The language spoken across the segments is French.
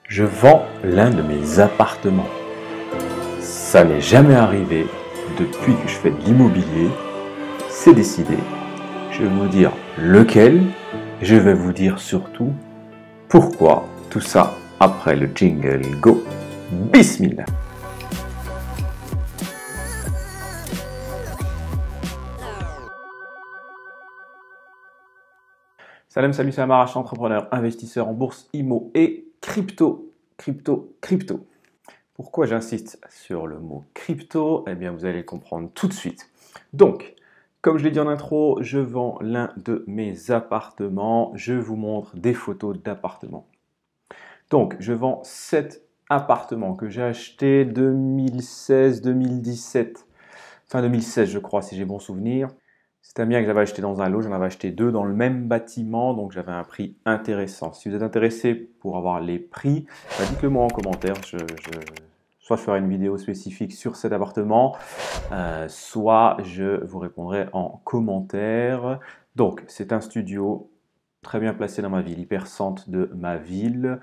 Je vends l'un de mes appartements. Ça n'est jamais arrivé depuis que je fais de l'immobilier. C'est décidé. Je vais vous dire lequel. Je vais vous dire surtout pourquoi. Tout ça après le jingle. Go. Bismillah. Salam, salut, c'est Amar, entrepreneur, investisseur en bourse, IMO et crypto. Pourquoi j'insiste sur le mot crypto? Eh bien, vous allez le comprendre tout de suite. Donc, comme je l'ai dit en intro, je vends l'un de mes appartements. Je vous montre des photos d'appartements. Donc, je vends 7 appartements que j'ai achetés 2016-2017. Fin 2016, je crois, si j'ai bon souvenir. C'est un bien que j'avais acheté dans un lot, j'en avais acheté 2 dans le même bâtiment, donc j'avais un prix intéressant. Si vous êtes intéressé pour avoir les prix, dites-le moi en commentaire. Soit je ferai une vidéo spécifique sur cet appartement, soit je vous répondrai en commentaire. Donc, c'est un studio très bien placé dans ma ville, hyper centre de ma ville,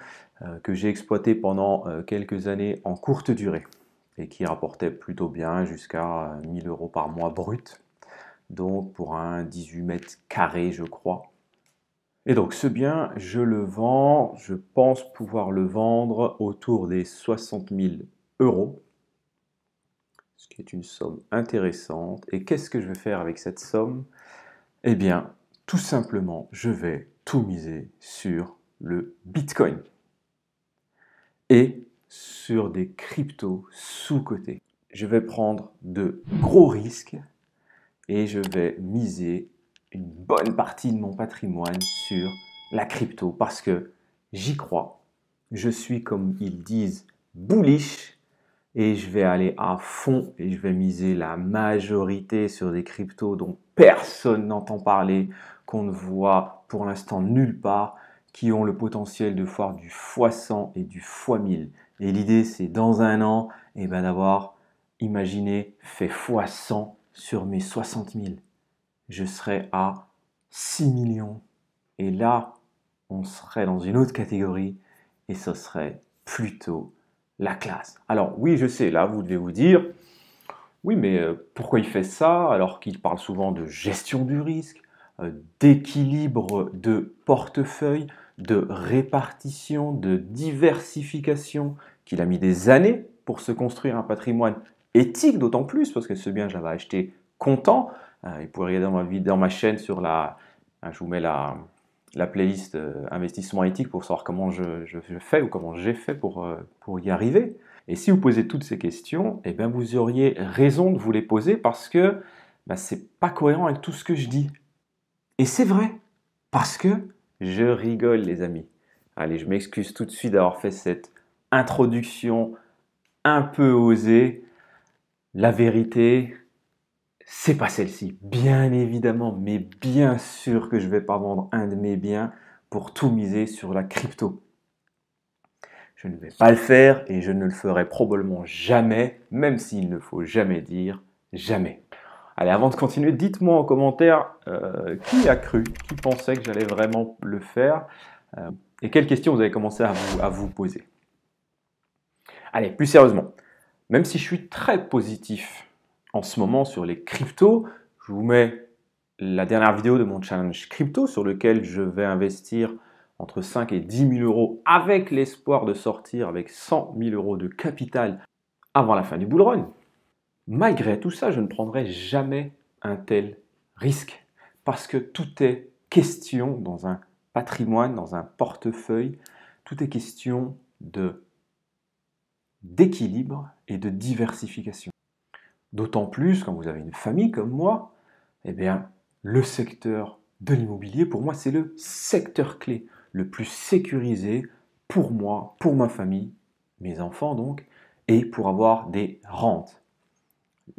que j'ai exploité pendant quelques années en courte durée et qui rapportait plutôt bien jusqu'à 1 000 € par mois brut. Donc pour un 18 mètres carrés, je crois. Et donc ce bien, je le vends, je pense pouvoir le vendre autour des 60 000 €, ce qui est une somme intéressante. Et qu'est-ce que je vais faire avec cette somme? Eh bien, tout simplement, je vais tout miser sur le Bitcoin et sur des cryptos sous-cotés. Je vais prendre de gros risques et je vais miser une bonne partie de mon patrimoine sur la crypto parce que j'y crois. Je suis, comme ils disent, bullish et je vais aller à fond et je vais miser la majorité sur des cryptos dont personne n'entend parler, qu'on ne voit pour l'instant nulle part, qui ont le potentiel de faire du x100 et du x1000. Et l'idée, c'est dans un an, d'avoir, imaginez, fait x100 sur mes 60 000. Je serais à 6 millions. Et là, on serait dans une autre catégorie et ce serait plutôt la classe. Alors oui, je sais, là, vous devez vous dire, oui, mais pourquoi il fait ça alors qu'il parle souvent de gestion du risque, d'équilibre de portefeuille, de répartition, de diversification, qu'il a mis des années pour se construire un patrimoine éthique, d'autant plus, parce que ce bien, je l'avais acheté content. Vous pouvez regarder dans ma chaîne sur je vous mets la playlist investissement éthique pour savoir comment je fais ou comment j'ai fait pour y arriver. Et si vous posez toutes ces questions, vous auriez raison de vous les poser parce que c'est pas cohérent avec tout ce que je dis. Et c'est vrai, parce que je rigole, les amis. Allez, je m'excuse tout de suite d'avoir fait cette introduction un peu osée. La vérité, c'est pas celle-ci, bien évidemment, mais bien sûr que je vais pas vendre un de mes biens pour tout miser sur la crypto. Je ne vais pas le faire et je ne le ferai probablement jamais, même s'il ne faut jamais dire jamais. Allez, avant de continuer, dites-moi en commentaire qui a cru, qui pensait que j'allais vraiment le faire et quelles questions vous avez commencé à vous poser. Allez, plus sérieusement, même si je suis très positif en ce moment sur les cryptos, je vous mets la dernière vidéo de mon challenge crypto sur lequel je vais investir entre 5 et 10 000 € avec l'espoir de sortir avec 100 000 € de capital avant la fin du bull run. Malgré tout ça, je ne prendrai jamais un tel risque parce que tout est question dans un patrimoine, dans un portefeuille, tout est question d'équilibre et de diversification. D'autant plus quand vous avez une famille comme moi, le secteur de l'immobilier, pour moi, c'est le secteur clé, le plus sécurisé pour moi, pour ma famille, mes enfants donc, et pour avoir des rentes.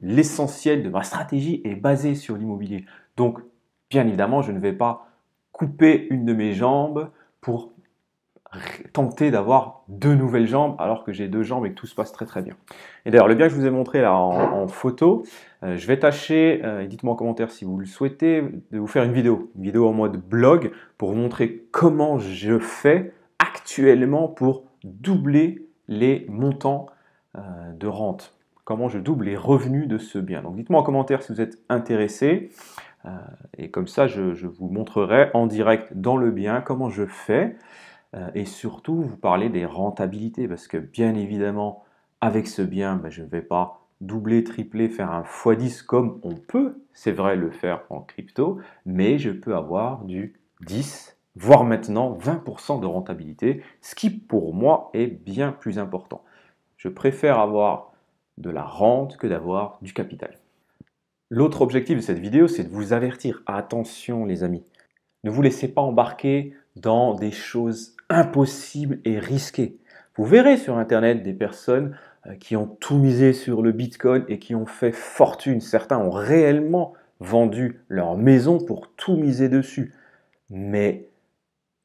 L'essentiel de ma stratégie est basé sur l'immobilier. Donc, bien évidemment, je ne vais pas couper une de mes jambes pour tenter d'avoir 2 nouvelles jambes alors que j'ai 2 jambes et que tout se passe très très bien. Et d'ailleurs, le bien que je vous ai montré là en photo, je vais tâcher, et dites-moi en commentaire si vous le souhaitez, de vous faire une vidéo en mode blog pour vous montrer comment je fais actuellement pour doubler les montants de rente, comment je double les revenus de ce bien. Donc dites-moi en commentaire si vous êtes intéressé et comme ça je vous montrerai en direct dans le bien comment je fais et surtout vous parler des rentabilités parce que bien évidemment avec ce bien je ne vais pas doubler, tripler, faire un x10 comme on peut, c'est vrai, le faire en crypto, mais je peux avoir du 10, voire maintenant 20% de rentabilité, ce qui pour moi est bien plus important. Je préfère avoir de la rente que d'avoir du capital. L'autre objectif de cette vidéo, c'est de vous avertir. Attention les amis, ne vous laissez pas embarquer dans des choses impossibles et risquées. Vous verrez sur Internet des personnes qui ont tout misé sur le Bitcoin et qui ont fait fortune. Certains ont réellement vendu leur maison pour tout miser dessus. Mais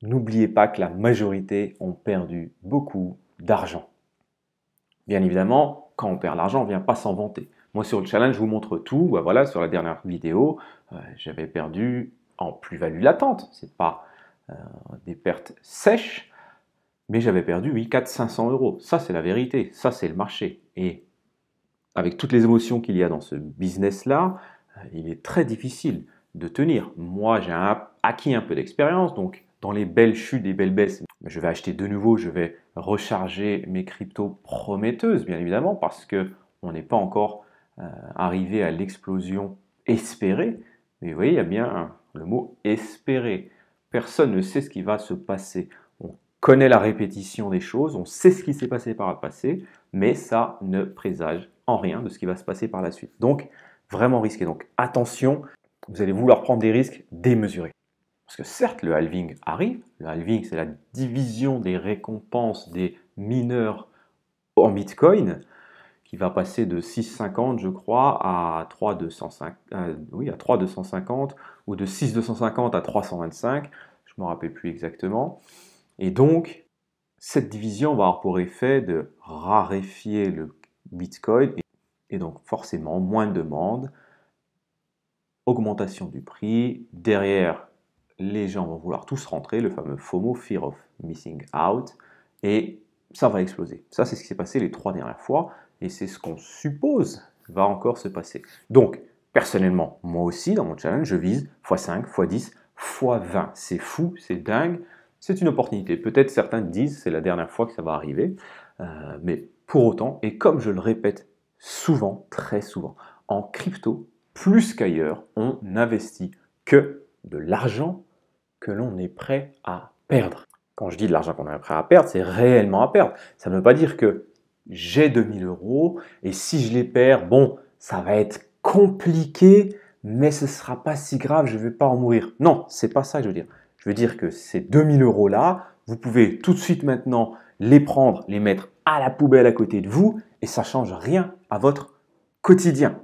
n'oubliez pas que la majorité ont perdu beaucoup d'argent. Bien évidemment, quand on perd l'argent, on ne vient pas s'en vanter. Moi, sur le challenge, je vous montre tout. Voilà, sur la dernière vidéo, j'avais perdu en plus-value latente. Ce n'est pas des pertes sèches, mais j'avais perdu 400-500 euros. Ça, c'est la vérité. Ça, c'est le marché. Et avec toutes les émotions qu'il y a dans ce business-là, il est très difficile de tenir. Moi, j'ai acquis un peu d'expérience, donc dans les belles chutes, des belles baisses, je vais acheter de nouveau, je vais recharger mes cryptos prometteuses, bien évidemment, parce qu'on n'est pas encore arrivé à l'explosion espérée. Mais vous voyez, il y a bien le mot espérer. Personne ne sait ce qui va se passer. On connaît la répétition des choses, on sait ce qui s'est passé par le passé, mais ça ne présage en rien de ce qui va se passer par la suite. Donc, vraiment risqué. Donc, attention, vous allez vouloir prendre des risques démesurés. Parce que certes, le halving arrive. Le halving, c'est la division des récompenses des mineurs en Bitcoin, qui va passer de 6,50 je crois à 3,250 ou de 6,250 à 325, je ne me rappelle plus exactement. Et donc, cette division va avoir pour effet de raréfier le Bitcoin et donc forcément moins de demande, augmentation du prix. Derrière, les gens vont vouloir tous rentrer, le fameux FOMO, Fear of Missing Out, et ça va exploser. Ça, c'est ce qui s'est passé les 3 dernières fois, et c'est ce qu'on suppose va encore se passer. Donc, personnellement, moi aussi, dans mon challenge, je vise x5, x10, x20. C'est fou, c'est dingue, c'est une opportunité. Peut-être certains disent c'est la dernière fois que ça va arriver, mais pour autant, et comme je le répète souvent, très souvent, en crypto, plus qu'ailleurs, on n'investit que de l'argent que l'on est prêt à perdre. Quand je dis de l'argent qu'on est prêt à perdre, c'est réellement à perdre. Ça ne veut pas dire que j'ai 2000 euros et si je les perds, bon, ça va être compliqué, mais ce ne sera pas si grave, je ne vais pas en mourir. Non, c'est pas ça que je veux dire. Je veux dire que ces 2000 euros là, vous pouvez tout de suite maintenant les prendre, les mettre à la poubelle à côté de vous et ça ne change rien à votre quotidien.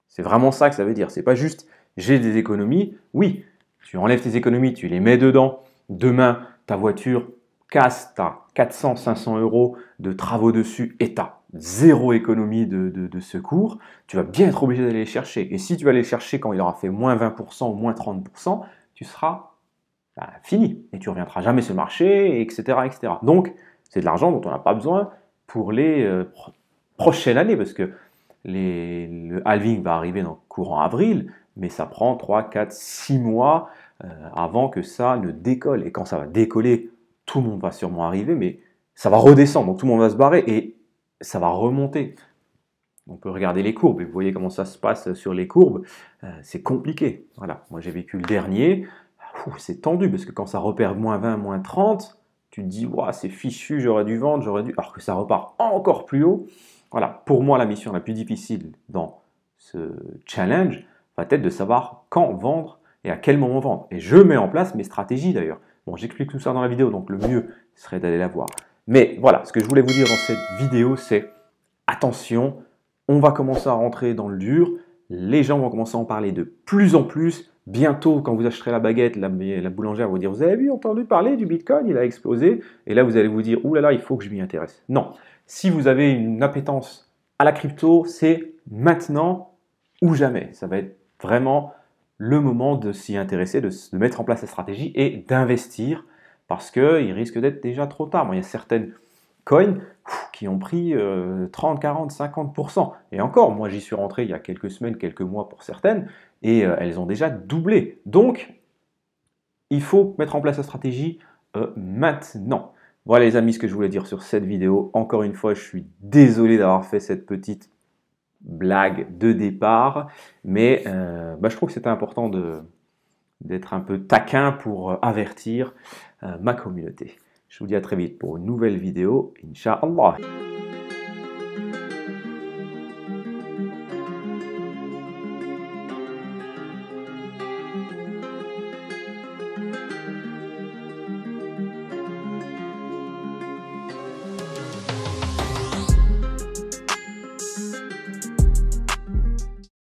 C'est vraiment ça que ça veut dire. C'est pas juste j'ai des économies. Oui, tu enlèves tes économies, tu les mets dedans. Demain, ta voiture casse, tu as 400-500 euros de travaux dessus et tu as zéro économie de secours. Tu vas bien être obligé d'aller les chercher. Et si tu vas les chercher quand il aura fait moins 20% ou moins 30%, tu seras fini. Et tu ne reviendras jamais sur le marché, etc. etc. Donc, c'est de l'argent dont on n'a pas besoin pour les prochaines années parce que le halving va arriver dans le courant avril, mais ça prend 3, 4, 6 mois avant que ça ne décolle. Et quand ça va décoller, tout le monde va sûrement arriver, mais ça va redescendre, donc tout le monde va se barrer et ça va remonter. On peut regarder les courbes et vous voyez comment ça se passe sur les courbes. C'est compliqué. Voilà, moi j'ai vécu le dernier. C'est tendu parce que quand ça repère moins 20, moins 30, tu te dis, wow, c'est fichu, j'aurais dû vendre, alors que ça repart encore plus haut. Voilà, pour moi, la mission la plus difficile dans ce challenge va être de savoir quand vendre et à quel moment vendre. Et je mets en place mes stratégies d'ailleurs. Bon, j'explique tout ça dans la vidéo, donc le mieux serait d'aller la voir. Mais voilà, ce que je voulais vous dire dans cette vidéo, c'est attention, on va commencer à rentrer dans le dur. Les gens vont commencer à en parler de plus en plus. Bientôt, quand vous achèterez la baguette, la boulangère va vous dire « Vous avez entendu parler du Bitcoin, il a explosé ?» Et là, vous allez vous dire « Ouh là là, il faut que je m'y intéresse. » Non. Si vous avez une appétence à la crypto, c'est maintenant ou jamais. Ça va être vraiment le moment de s'y intéresser, de mettre en place la stratégie et d'investir parce qu'il risque d'être déjà trop tard. Moi, il y a certaines coins qui ont pris 30, 40, 50%. Et encore, moi j'y suis rentré il y a quelques semaines, quelques mois pour certaines, et elles ont déjà doublé. Donc, il faut mettre en place la stratégie maintenant. Voilà les amis, ce que je voulais dire sur cette vidéo. Encore une fois, je suis désolé d'avoir fait cette petite blague de départ, mais je trouve que c'était important d'être un peu taquin pour avertir ma communauté. Je vous dis à très vite pour une nouvelle vidéo, Inch'Allah.